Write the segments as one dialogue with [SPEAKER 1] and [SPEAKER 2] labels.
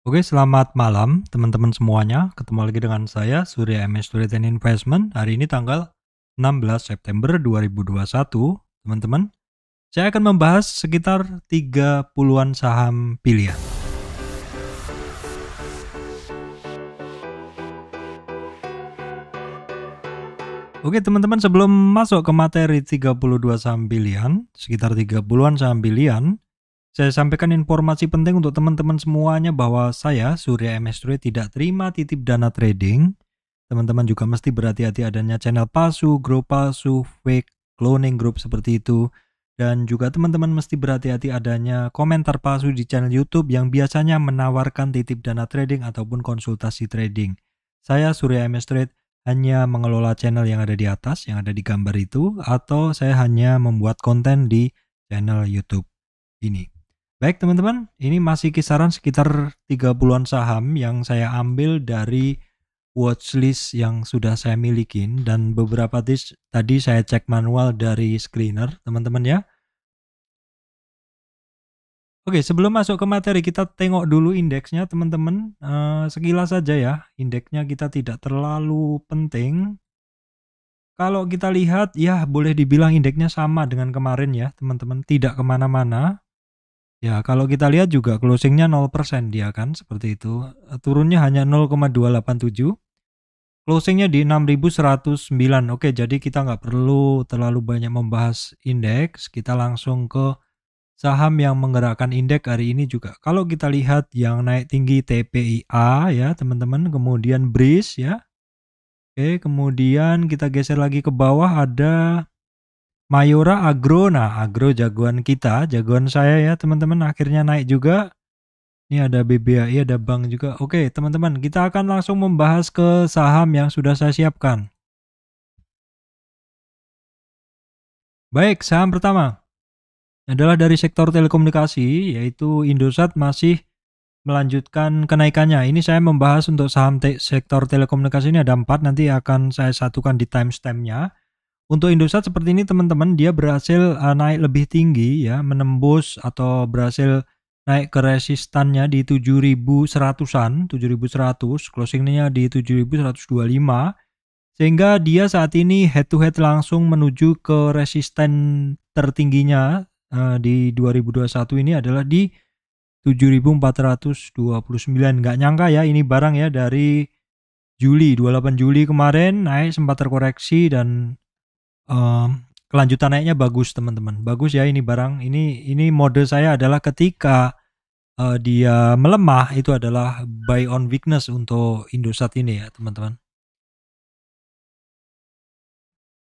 [SPEAKER 1] Oke, selamat malam teman-teman semuanya. Ketemu lagi dengan saya Surya MS Trade and Investment. Hari ini tanggal 16 September 2021. Teman-teman, saya akan membahas sekitar 30-an saham pilihan. Oke, teman-teman, sebelum masuk ke materi 32 saham pilihan, sekitar 30-an saham pilihan, saya sampaikan informasi penting untuk teman-teman semuanya bahwa saya, Surya MS Trade, tidak terima titip dana trading. Teman-teman juga mesti berhati-hati adanya channel palsu, grup palsu, fake, cloning group seperti itu. Dan juga teman-teman mesti berhati-hati adanya komentar palsu di channel YouTube yang biasanya menawarkan titip dana trading ataupun konsultasi trading. Saya, Surya MS Trade, hanya mengelola channel yang ada di atas, yang ada di gambar itu, atau saya hanya membuat konten di channel YouTube ini. Baik teman-teman, ini masih kisaran sekitar 30-an saham yang saya ambil dari watchlist yang sudah saya milikin, dan beberapa tadi saya cek manual dari screener teman-teman ya. Oke, sebelum masuk ke materi kita tengok dulu indeksnya teman-teman. Sekilas saja ya, indeksnya kita tidak terlalu penting. Kalau kita lihat ya boleh dibilang indeksnya sama dengan kemarin ya teman-teman, tidak kemana-mana. Ya, kalau kita lihat juga closingnya 0% dia kan, seperti itu. Turunnya hanya 0,287. Closingnya di 6.109. Oke, jadi kita nggak perlu terlalu banyak membahas indeks. Kita langsung ke saham yang menggerakkan indeks hari ini juga. Kalau kita lihat yang naik tinggi TPIA ya teman-teman, kemudian BRIS ya. Oke, kemudian kita geser lagi ke bawah ada Mayora Agro. Nah, Agro jagoan kita, jagoan saya ya teman-teman, akhirnya naik juga. Ini ada BBAI, ada bank juga. Oke, teman-teman, kita akan langsung membahas ke saham yang sudah saya siapkan. Baik, saham pertama adalah dari sektor telekomunikasi, yaitu Indosat masih melanjutkan kenaikannya. Ini saya membahas untuk saham sektor telekomunikasi ini ada 4, nanti akan saya satukan di timestamp-nya. Untuk Indosat seperti ini teman-teman, dia berhasil naik lebih tinggi ya, menembus atau berhasil naik ke resistannya di 7.100-an, 7.100, closingnya di 7.125, sehingga dia saat ini head to head langsung menuju ke resisten tertingginya di 2021 ini adalah di 7.429. Nggak nyangka ya, ini barang ya dari Juli, 28 Juli kemarin naik, sempat terkoreksi dan kelanjutan naiknya bagus teman-teman, bagus ya ini barang. Ini mode saya adalah ketika dia melemah itu adalah buy on weakness untuk Indosat ini ya teman-teman.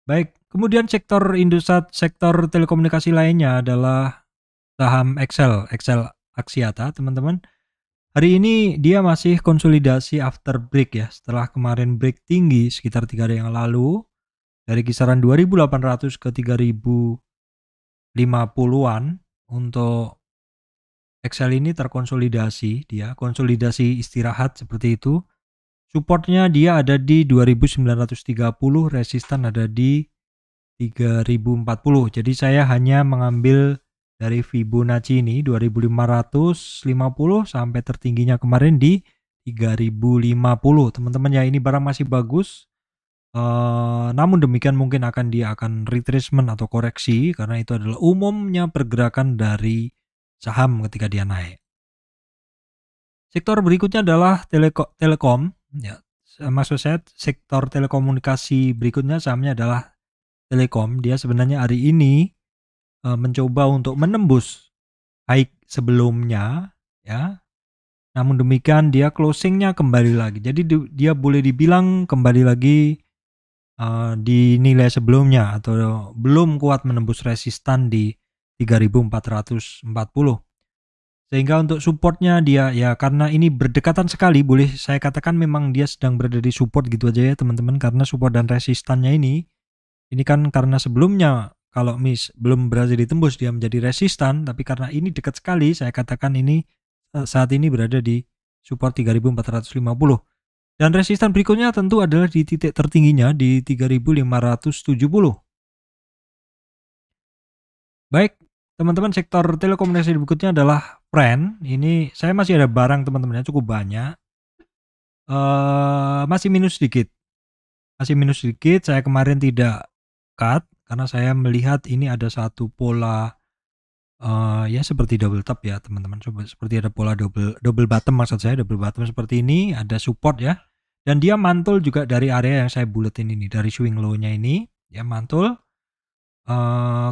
[SPEAKER 1] Baik, kemudian sektor Indosat, sektor telekomunikasi lainnya adalah saham Excel Axiata teman-teman. Hari ini dia masih konsolidasi after break ya, setelah kemarin break tinggi sekitar 3 hari yang lalu. Dari kisaran 2.800 ke 3.050-an untuk Excel ini terkonsolidasi, dia konsolidasi istirahat seperti itu. Supportnya dia ada di 2.930, resistan ada di 3.040. Jadi saya hanya mengambil dari Fibonacci ini 2.550 sampai tertingginya kemarin di 3.050. Teman-teman ya, ini barang masih bagus. Namun demikian mungkin dia akan retracement atau koreksi, karena itu adalah umumnya pergerakan dari saham ketika dia naik. Sektor berikutnya adalah telekom ya, maksud saya sektor telekomunikasi berikutnya sahamnya adalah Telekom. Dia sebenarnya hari ini mencoba untuk menembus high sebelumnya ya. Namun demikian dia closingnya kembali lagi. Jadi dia boleh dibilang kembali lagi di nilai sebelumnya atau belum kuat menembus resistan di 3.440. Sehingga untuk supportnya dia ya, karena ini berdekatan sekali, boleh saya katakan memang dia sedang berada di support gitu aja ya teman-teman, karena support dan resistannya ini kan karena sebelumnya kalau belum berhasil ditembus dia menjadi resistan, tapi karena ini dekat sekali saya katakan ini saat ini berada di support 3.450. Dan resistan berikutnya tentu adalah di titik tertingginya di 3.570. Baik, teman-teman sektor telekomunikasi berikutnya adalah Friend. Ini saya masih ada barang teman-teman, cukup banyak. Masih minus sedikit. Saya kemarin tidak cut karena saya melihat ini ada satu pola ya seperti double top ya teman-teman. Seperti ada pola double bottom, maksud saya double bottom seperti ini, ada support ya. Dan dia mantul juga dari area yang saya buletin ini, dari swing low-nya ini ya mantul.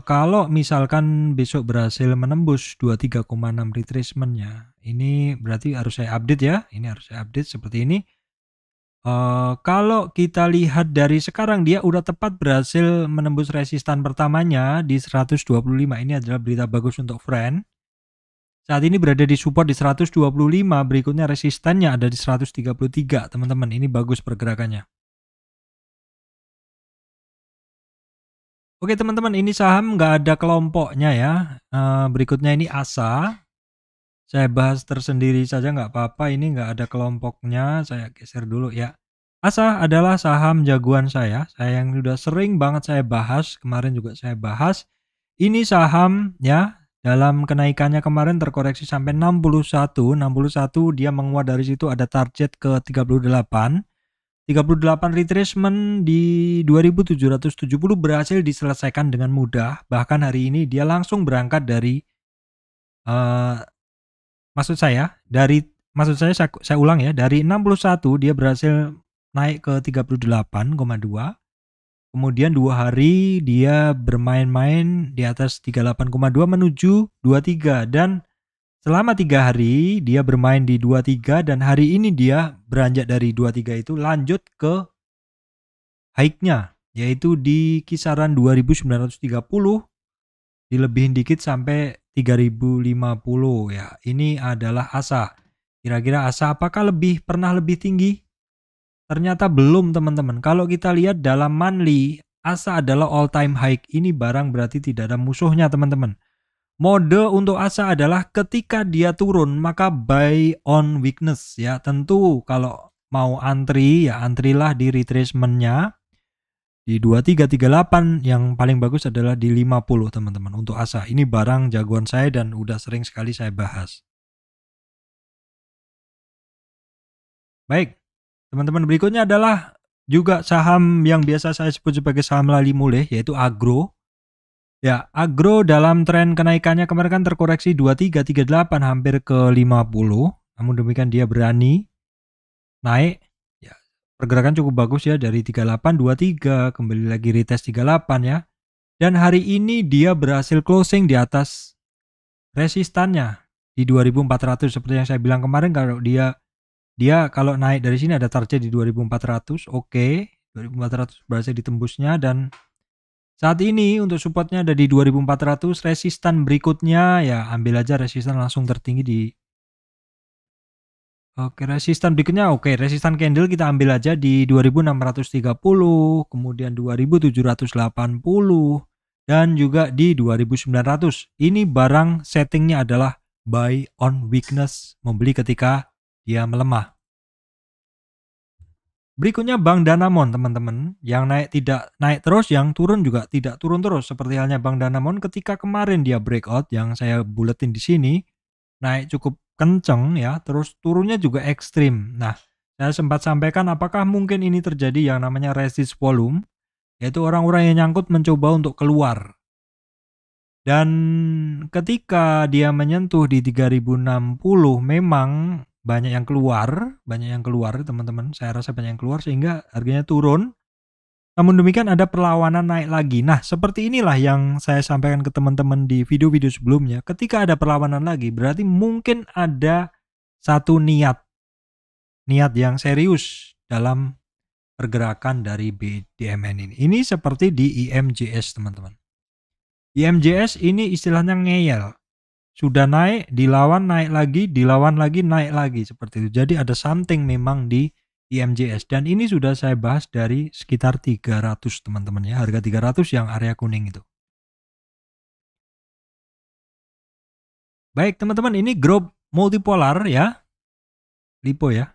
[SPEAKER 1] Kalau misalkan besok berhasil menembus 23,6 retracement-nya, ini berarti harus saya update ya. Ini harus saya update seperti ini. Kalau kita lihat dari sekarang, dia udah tepat berhasil menembus resistan pertamanya di 125. Ini adalah berita bagus untuk Friend. Saat ini berada di support di 125, berikutnya resistannya ada di 133, teman-teman. Ini bagus pergerakannya. Oke teman-teman, ini saham nggak ada kelompoknya ya. Berikutnya ini ASA. Saya bahas tersendiri saja nggak apa-apa, ini nggak ada kelompoknya. Saya geser dulu ya. ASA adalah saham jagoan saya yang sudah sering banget saya bahas, kemarin juga saya bahas. Ini saham ya, dalam kenaikannya kemarin terkoreksi sampai 61 dia menguat dari situ, ada target ke 38 retracement di 2770 berhasil diselesaikan dengan mudah. Bahkan hari ini dia langsung berangkat dari maksud saya saya ulang ya, dari 61 dia berhasil naik ke 38,2. Kemudian 2 hari dia bermain-main di atas 38,2 menuju 23, dan selama 3 hari dia bermain di 23, dan hari ini dia beranjak dari 23 itu lanjut ke high-nya, yaitu di kisaran 2930, dilebihin dikit sampai 3050 ya. Ini adalah ASA. Kira-kira ASA apakah pernah lebih tinggi? Ternyata belum teman-teman. Kalau kita lihat dalam monthly, ASA adalah all time high. Ini barang berarti tidak ada musuhnya teman-teman. Mode untuk ASA adalah ketika dia turun maka buy on weakness ya. Tentu kalau mau antri ya antrilah di retracement-nya di 2338, yang paling bagus adalah di 50 teman-teman untuk ASA. Ini barang jagoan saya dan udah sering sekali saya bahas. Baik. Teman-teman, berikutnya adalah juga saham yang biasa saya sebut sebagai saham lali mulih, yaitu Agro. Ya, Agro dalam tren kenaikannya kemarin kan terkoreksi 2338 hampir ke 50. Namun demikian dia berani naik. Ya, pergerakan cukup bagus ya, dari 3823 kembali lagi retest 38 ya. Dan hari ini dia berhasil closing di atas resistannya di 2400, seperti yang saya bilang kemarin. Kalau dia kalau naik dari sini ada target di 2400, oke. 2400 berhasil ditembusnya, dan saat ini untuk supportnya ada di 2400. Resistan berikutnya ya ambil aja resistan langsung tertinggi di resistan berikutnya resistan candle kita ambil aja di 2630, kemudian 2780 dan juga di 2900. Ini barang settingnya adalah buy on weakness, membeli ketika dia melemah. Berikutnya Bank Danamon teman-teman, yang naik tidak naik terus, yang turun juga tidak turun terus. Seperti halnya Bank Danamon ketika kemarin dia breakout yang saya buletin di sini, naik cukup kenceng ya, terus turunnya juga ekstrim. Nah, saya sempat sampaikan apakah mungkin ini terjadi yang namanya resist volume, yaitu orang-orang yang nyangkut mencoba untuk keluar. Dan ketika dia menyentuh di 3060 memang banyak yang keluar teman-teman. Saya rasa banyak yang keluar sehingga harganya turun. Namun demikian ada perlawanan naik lagi. Nah, seperti inilah yang saya sampaikan ke teman-teman di video-video sebelumnya. Ketika ada perlawanan lagi, berarti mungkin ada satu niat yang serius dalam pergerakan dari BDMN ini. Ini seperti di IMJS teman-teman. IMJS ini istilahnya ngeyel. Sudah naik, dilawan naik lagi, dilawan lagi naik lagi, seperti itu. Jadi ada something memang di IMJS, dan ini sudah saya bahas dari sekitar 300 teman-teman ya, harga 300 yang area kuning itu. Baik teman-teman, ini grup multipolar ya, LIPO ya.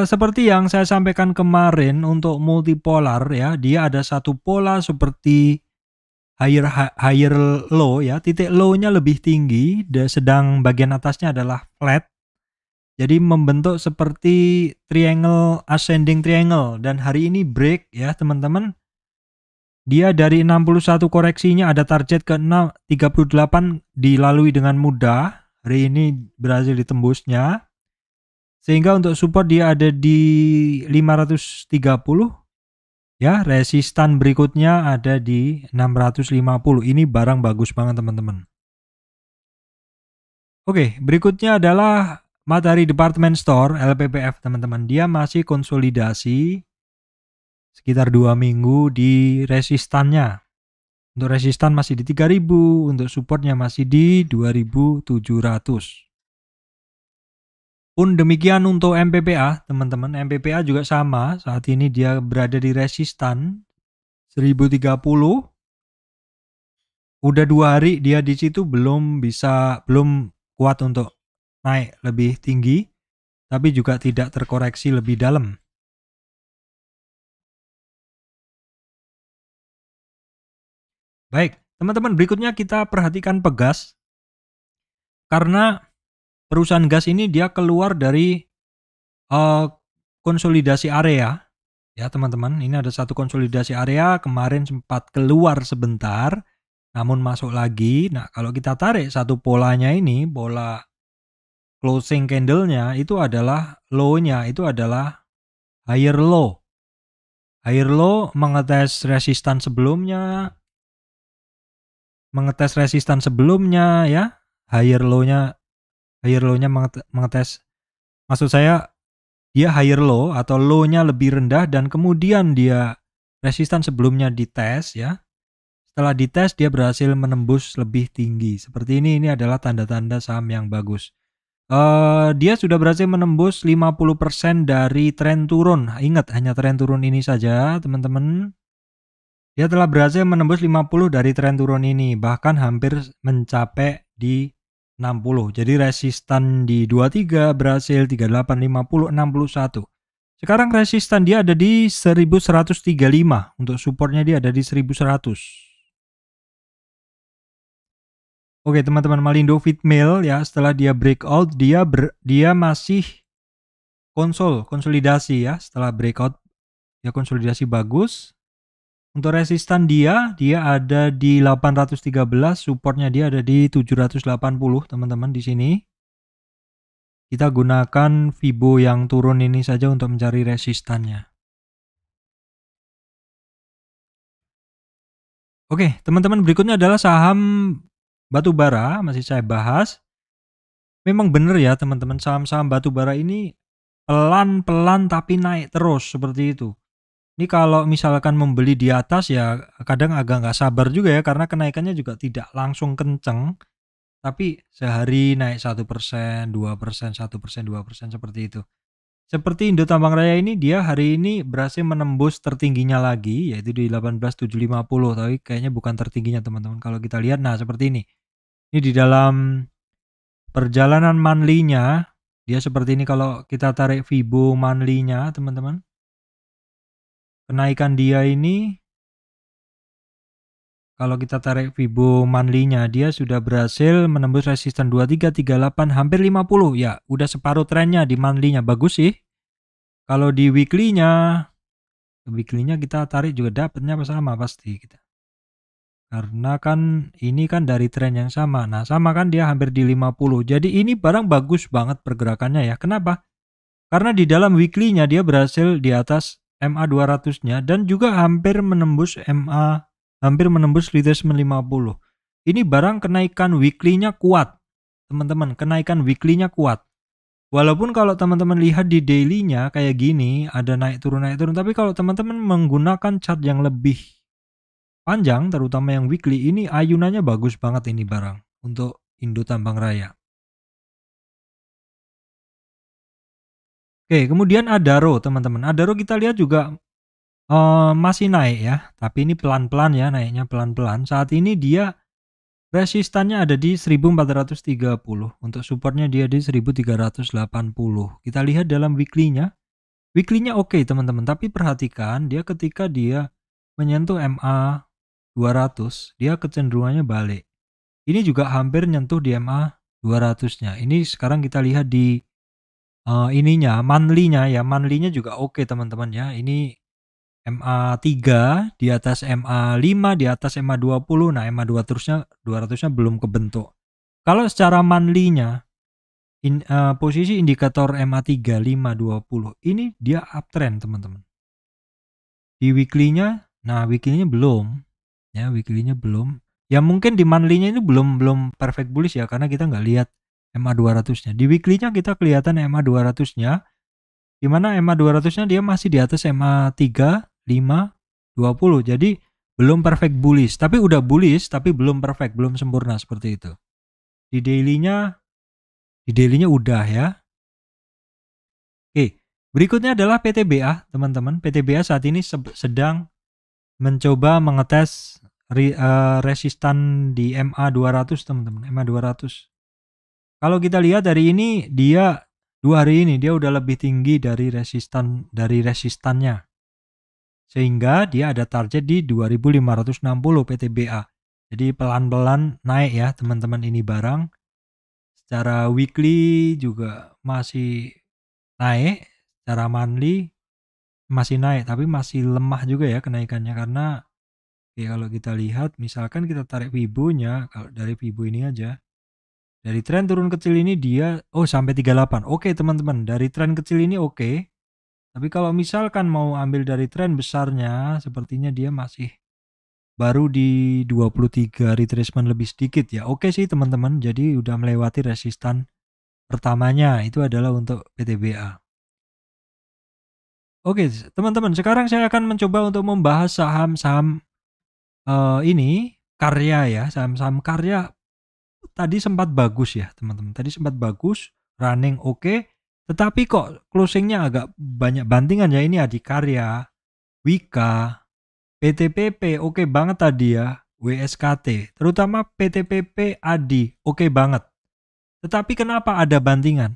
[SPEAKER 1] Seperti yang saya sampaikan kemarin untuk multipolar ya, dia ada satu pola seperti higher low ya, titik low-nya lebih tinggi, sedang bagian atasnya adalah flat. Jadi membentuk seperti triangle, ascending triangle, dan hari ini break ya teman-teman. Dia dari 61 koreksinya ada target ke 38 dilalui dengan mudah. Hari ini berhasil ditembusnya. Sehingga untuk support dia ada di 530. Ya, resistan berikutnya ada di 650. Ini barang bagus banget teman-teman. Oke, berikutnya adalah Matahari Department Store LPPF teman-teman. Dia masih konsolidasi sekitar 2 minggu di resistannya. Untuk resistan masih di 3000, untuk supportnya masih di 2700. Pun demikian untuk MPPA teman-teman. MPPA juga sama, saat ini dia berada di resistan 1030. Udah 2 hari dia di situ belum kuat untuk naik lebih tinggi, tapi juga tidak terkoreksi lebih dalam. Baik, teman-teman, berikutnya kita perhatikan Pegas. Karena perusahaan gas ini dia keluar dari konsolidasi area. Ya teman-teman, ini ada satu konsolidasi area, kemarin sempat keluar sebentar, namun masuk lagi. Nah, kalau kita tarik satu polanya ini, pola closing candle-nya itu adalah low-nya, itu adalah higher low. Higher low mengetes resistan sebelumnya, ya. Higher low-nya mengetes, maksud saya dia higher low atau low-nya lebih rendah, dan kemudian dia resistan sebelumnya dites ya. Setelah dites dia berhasil menembus lebih tinggi. Seperti ini adalah tanda-tanda saham yang bagus. Dia sudah berhasil menembus 50% dari tren turun. Ingat, hanya tren turun ini saja teman-teman. Dia telah berhasil menembus 50 dari tren turun ini, bahkan hampir mencapai di 60. Jadi resistan di 23 berhasil, 38, 50, 61. Sekarang resistan dia ada di 1135. Untuk supportnya dia ada di 1100. Oke teman-teman, Malindo Feedmill ya, setelah dia breakout dia masih konsolidasi ya. Setelah breakout dia konsolidasi bagus. Untuk resistan dia ada di 813, supportnya dia ada di 780 teman-teman. Di sini kita gunakan Fibo yang turun ini saja untuk mencari resistannya. Oke teman-teman, berikutnya adalah saham batubara, masih saya bahas. Memang benar ya teman-teman, saham-saham batubara ini pelan-pelan tapi naik terus seperti itu. Ini kalau misalkan membeli di atas ya kadang agak nggak sabar juga ya, karena kenaikannya juga tidak langsung kenceng, tapi sehari naik 1%, 2%, 1%, 2% seperti itu. Seperti Indo Tambang Raya ini, dia hari ini berhasil menembus tertingginya lagi, yaitu di 18.750, tapi kayaknya bukan tertingginya teman-teman. Kalau kita lihat, nah seperti ini. Ini di dalam perjalanan monthly-nya, dia seperti ini kalau kita tarik Fibo monthly-nya teman-teman. Kenaikan dia ini, kalau kita tarik Fibo monthly-nya, dia sudah berhasil menembus resisten 2338, hampir 50. Ya, udah separuh trennya di monthly-nya. Bagus sih. Kalau di weekly-nya kita tarik juga dapatnya sama pasti kita. Karena kan ini kan dari tren yang sama. Nah, sama kan dia hampir di 50. Jadi ini barang bagus banget pergerakannya ya. Kenapa? Karena di dalam weekly-nya dia berhasil di atas MA 200-nya dan juga hampir menembus retracement 50. Ini barang kenaikan weekly-nya kuat. Teman-teman, kenaikan weekly-nya kuat. Walaupun kalau teman-teman lihat di daily-nya kayak gini, ada naik turun, tapi kalau teman-teman menggunakan chart yang lebih panjang, terutama yang weekly, ini ayunannya bagus banget ini barang untuk Indo Tambang Raya. Oke, kemudian Adaro teman-teman. Adaro kita lihat juga masih naik ya, tapi ini pelan-pelan ya, naiknya pelan-pelan. Saat ini dia resistannya ada di 1430, untuk supportnya dia di 1380. Kita lihat dalam weekly-nya. Weekly-nya oke teman-teman, tapi perhatikan dia ketika dia menyentuh MA 200, dia kecenderungannya balik. Ini juga hampir nyentuh di MA 200-nya. Ini sekarang kita lihat di ininya, monthly-nya ya. Monthly-nya juga oke teman-teman ya. Ini MA3 di atas MA5, di atas MA20. Nah, MA200-nya 200-nya belum kebentuk. Kalau secara monthly-nya posisi indikator MA3 5 20 ini dia uptrend teman-teman. Di weekly-nya, nah weekly-nya belum. Ya, weekly-nya belum. Ya mungkin di monthly-nya ini belum perfect bullish ya karena kita nggak lihat MA 200-nya. Di weekly-nya kita kelihatan MA 200-nya. Di mana MA 200-nya dia masih di atas MA 3, 5, 20. Jadi belum perfect bullish, tapi udah bullish tapi belum perfect, belum sempurna seperti itu. Di daily-nya udah ya. Oke, berikutnya adalah PTBA, teman-teman. PTBA saat ini sedang mencoba mengetes resistan di MA 200, teman-teman. MA 200. Kalau kita lihat dari ini, dia 2 hari ini dia udah lebih tinggi dari resistannya. Sehingga dia ada target di 2560 PTBA. Jadi pelan-pelan naik ya, teman-teman, ini barang. Secara weekly juga masih naik, secara monthly masih naik, tapi masih lemah juga ya kenaikannya karena ya kalau kita lihat misalkan kita tarik Fibo-nya, kalau dari Fibo ini aja, dari tren turun kecil ini dia sampai 38. Oke teman-teman, dari tren kecil ini oke. Tapi kalau misalkan mau ambil dari tren besarnya, sepertinya dia masih baru di 23 retracement lebih sedikit ya. Oke sih teman-teman, jadi udah melewati resistan pertamanya, itu adalah untuk PTBA. Oke teman-teman, sekarang saya akan mencoba untuk membahas saham-saham ini karya ya. Saham-saham karya tadi sempat bagus ya teman-teman, tadi sempat bagus, running oke, tetapi kok closingnya agak banyak bantingan ya. Ini Adikarya, Wika, PTPP oke banget tadi ya, WSKT, terutama PTPP Adi oke banget. Tetapi kenapa ada bantingan?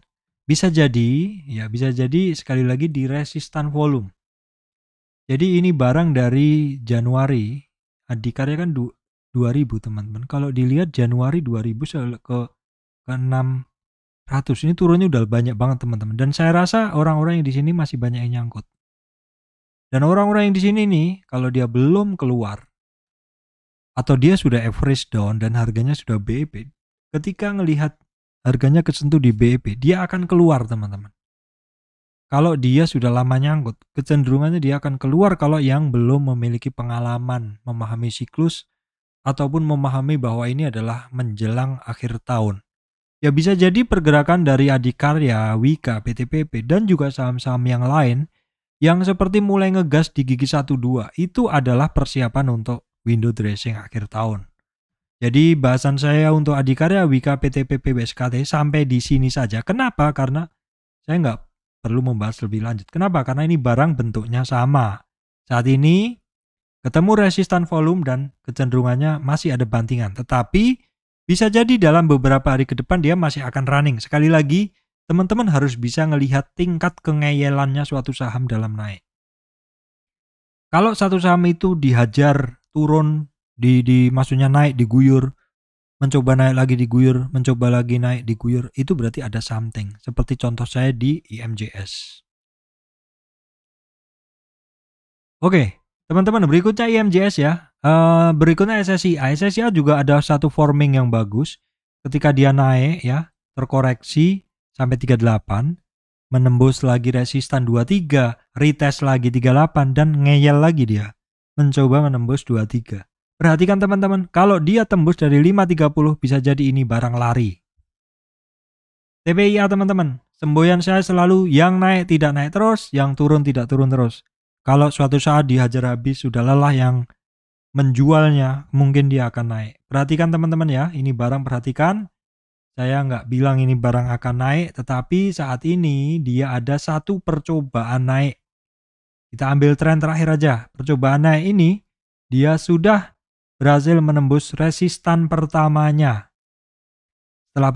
[SPEAKER 1] Bisa jadi sekali lagi di resistan volume. Jadi ini barang dari Januari, Adikarya kan 2000 teman-teman. Kalau dilihat Januari 2000 ke 600, ini turunnya udah banyak banget teman-teman. Dan saya rasa orang-orang yang di sini masih banyak yang nyangkut. Dan orang-orang yang di sini nih, kalau dia belum keluar atau dia sudah average down dan harganya sudah BEP, ketika ngelihat harganya kesentuh di BEP, dia akan keluar teman-teman. Kalau dia sudah lama nyangkut, kecenderungannya dia akan keluar kalau yang belum memiliki pengalaman memahami siklus ataupun memahami bahwa ini adalah menjelang akhir tahun. Ya bisa jadi pergerakan dari Adikarya, Wika, PTPP, dan juga saham-saham yang lain yang seperti mulai ngegas di gigi 1-2 itu adalah persiapan untuk window dressing akhir tahun. Jadi bahasan saya untuk Adikarya, Wika, PTPP, WSKT sampai di sini saja. Kenapa? Karena saya nggak perlu membahas lebih lanjut. Kenapa? Karena ini barang bentuknya sama. Saat ini ketemu resistan volume dan kecenderungannya masih ada bantingan. Tetapi bisa jadi dalam beberapa hari ke depan dia masih akan running. Sekali lagi, teman-teman harus bisa melihat tingkat kengeyelannya suatu saham dalam naik. Kalau satu saham itu dihajar turun, maksudnya naik, diguyur, mencoba naik lagi diguyur, mencoba lagi naik diguyur, itu berarti ada something. Seperti contoh saya di IMJS. Oke, teman-teman, berikutnya IMJS ya. Berikutnya SSIA. SSIA juga ada satu forming yang bagus. Ketika dia naik ya, terkoreksi sampai 38, menembus lagi resistan 23, retest lagi 38 dan ngeyel lagi dia. Mencoba menembus 23. Perhatikan teman-teman, kalau dia tembus dari 5.30 bisa jadi ini barang lari. TPIA teman-teman, semboyan saya selalu yang naik tidak naik terus, yang turun tidak turun terus. Kalau suatu saat dihajar habis, sudah lelah yang menjualnya, mungkin dia akan naik. Perhatikan teman-teman ya, ini barang perhatikan. Saya nggak bilang ini barang akan naik, tetapi saat ini dia ada satu percobaan naik. Kita ambil tren terakhir aja, percobaan naik ini, dia sudah berhasil menembus resistan pertamanya. Setelah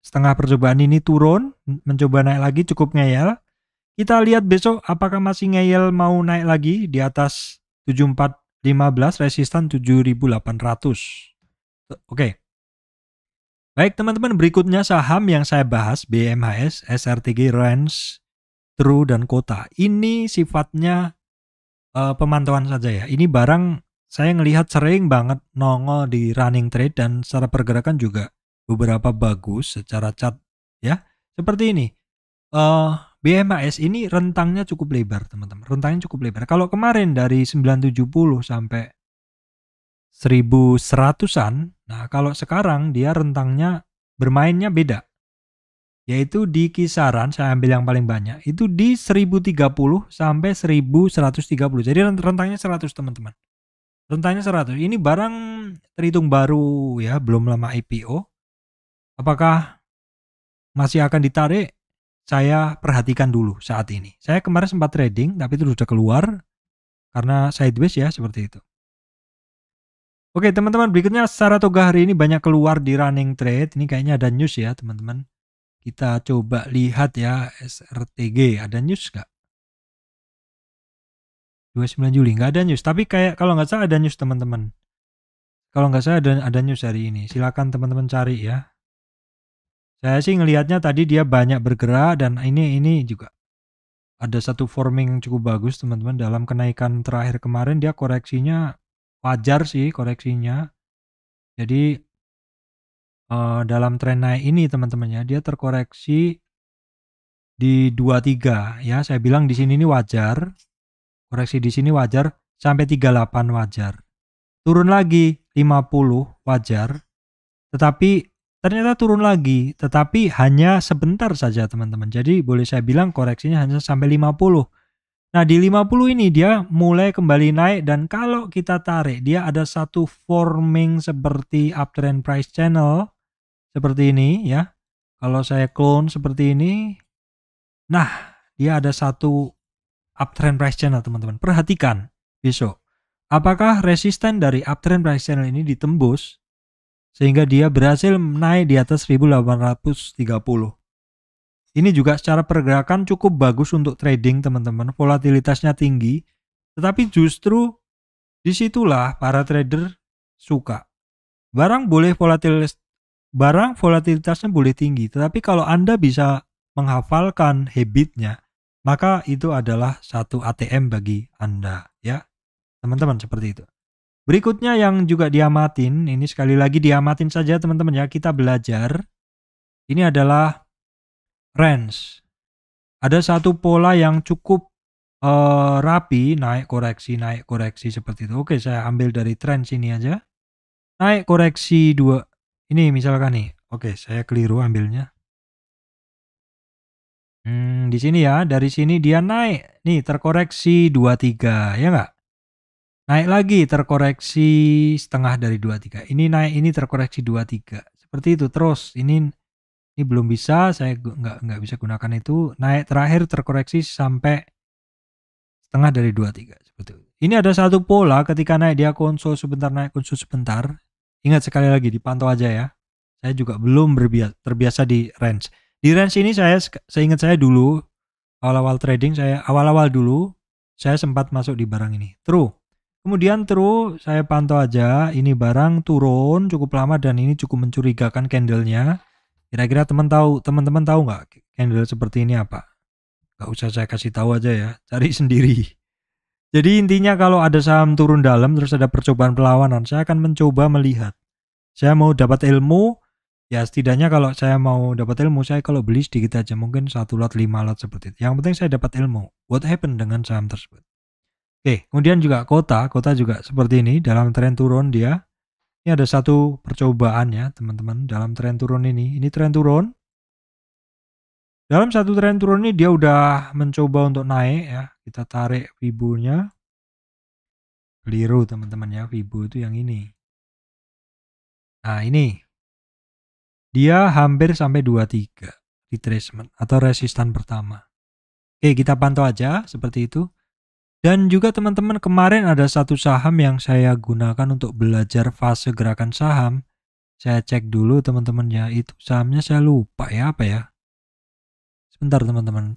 [SPEAKER 1] setengah percobaan ini turun, mencoba naik lagi cukup ngeyel. Kita lihat besok apakah masih ngeyel mau naik lagi di atas 7450 15, resistan 7.800. Oke. Baik teman-teman, berikutnya saham yang saya bahas BMHS, SRTG, Range, True, dan Kota. Ini sifatnya pemantauan saja ya. Ini barang saya ngelihat sering banget nongol di running trade dan secara pergerakan juga beberapa bagus secara chart ya. Seperti ini. BMHS ini rentangnya cukup lebar teman-teman. Rentangnya cukup lebar. Kalau kemarin dari 970 sampai 1100-an, nah kalau sekarang dia rentangnya bermainnya beda. Yaitu di kisaran, saya ambil yang paling banyak, itu di 1030 sampai 1130. Jadi rentangnya 100 teman-teman. Rentangnya 100. Ini barang terhitung baru ya, belum lama IPO. Apakah masih akan ditarik? Saya perhatikan dulu saat ini. Saya kemarin sempat trading, tapi itu sudah keluar karena sideways ya, seperti itu. Oke teman-teman, berikutnya Saratoga hari ini banyak keluar di running trade. Ini kayaknya ada news ya teman-teman. Kita coba lihat ya, SRTG ada news nggak? 29 Juli nggak ada news, tapi kayak kalau nggak salah ada news teman-teman. Kalau nggak salah ada news hari ini. Silakan teman-teman cari ya. Saya sih ngelihatnya tadi dia banyak bergerak dan ini juga ada satu forming yang cukup bagus teman-teman. Dalam kenaikan terakhir kemarin dia koreksinya wajar sih koreksinya. Jadi dalam tren naik ini teman-teman ya, dia terkoreksi di 23 ya. Saya bilang di sini ini wajar. Koreksi di sini wajar sampai 38 wajar. Turun lagi 50 wajar. Tetapi ternyata turun lagi, tetapi hanya sebentar saja teman-teman. Jadi boleh saya bilang koreksinya hanya sampai 50. Nah di 50 ini dia mulai kembali naik dan kalau kita tarik dia ada satu forming seperti uptrend price channel seperti ini ya. Kalau saya clone seperti ini, nah dia ada satu uptrend price channel teman-teman. Perhatikan besok apakah resisten dari uptrend price channel ini ditembus sehingga dia berhasil naik di atas 1830. Ini juga secara pergerakan cukup bagus untuk trading teman-teman, volatilitasnya tinggi, tetapi justru disitulah para trader suka. Barang volatilitasnya boleh tinggi, tetapi kalau Anda bisa menghafalkan habitnya, maka itu adalah satu ATM bagi Anda ya, teman-teman seperti itu. Berikutnya yang juga diamatin, ini sekali lagi diamatin saja teman-teman ya, kita belajar. Ini adalah range. Ada satu pola yang cukup rapi, naik koreksi seperti itu. Oke, saya ambil dari tren sini aja. Naik koreksi 2. Ini misalkan nih. Oke, saya keliru ambilnya. Di sini ya, dari sini dia naik. Nih, terkoreksi 23, ya nggak? Naik lagi, terkoreksi setengah dari 23. Ini naik, ini terkoreksi 23. Seperti itu terus. Ini belum bisa, saya nggak bisa gunakan itu. Naik terakhir terkoreksi sampai setengah dari 23 seperti itu. Ini ada satu pola ketika naik dia konsol sebentar, naik konsol sebentar. Ingat sekali lagi dipantau aja ya. Saya juga belum terbiasa di range. Di range ini saya ingat saya dulu awal-awal trading, awal-awal dulu saya sempat masuk di barang ini. True. Kemudian true saya pantau aja, ini barang turun cukup lama dan ini cukup mencurigakan candlenya. Kira-kira teman-teman tahu nggak candle seperti ini apa? Gak usah saya kasih tahu aja ya, cari sendiri. Jadi intinya kalau ada saham turun dalam terus ada percobaan perlawanan, saya akan mencoba melihat. Saya mau dapat ilmu, ya setidaknya kalau saya mau dapat ilmu, saya kalau beli sedikit aja, mungkin 1 lot 5 lot seperti itu. Yang penting saya dapat ilmu. What happened dengan saham tersebut? Oke, kemudian juga kota juga seperti ini, dalam tren turun dia. Ini ada satu percobaan ya teman-teman, dalam tren turun ini tren turun. Dalam satu tren turun ini dia udah mencoba untuk naik ya. Kita tarik Fibo-nya. Keliru teman-teman ya, Fibo itu yang ini. Nah ini. Dia hampir sampai 23 retracement atau resistan pertama. Oke, kita pantau aja seperti itu. Dan juga teman-teman kemarin ada satu saham yang saya gunakan untuk belajar fase gerakan saham. Saya cek dulu teman-teman ya, itu sahamnya saya lupa ya apa ya. Sebentar teman-teman,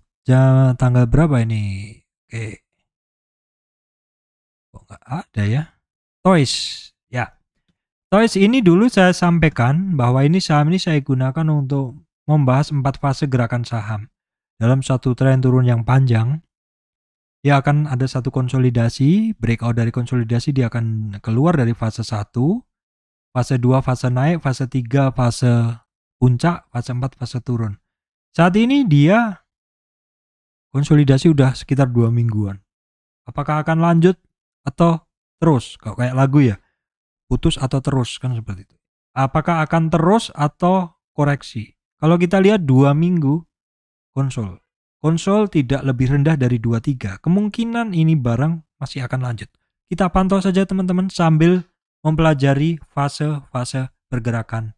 [SPEAKER 1] tanggal berapa ini? Oke. Kok nggak ada ya? Toys. Ya, Toys ini dulu saya sampaikan bahwa ini saham ini saya gunakan untuk membahas 4 fase gerakan saham. Dalam satu tren turun yang panjang, dia akan ada satu konsolidasi, breakout dari konsolidasi dia akan keluar dari fase 1, fase 2 fase naik, fase 3 fase puncak, fase 4 fase turun. Saat ini dia konsolidasi udah sekitar 2 mingguan. Apakah akan lanjut atau terus? Kalau kayak lagu ya, putus atau terus kan seperti itu. Apakah akan terus atau koreksi? Kalau kita lihat 2 minggu konsol tidak lebih rendah dari 23. Kemungkinan ini barang masih akan lanjut. Kita pantau saja teman-teman sambil mempelajari fase-fase pergerakan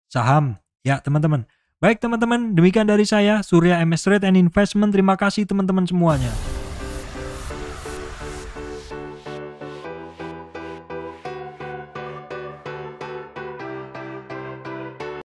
[SPEAKER 1] saham. Ya teman-teman. Baik teman-teman, demikian dari saya Surya MS Trade and Investment. Terima kasih teman-teman semuanya.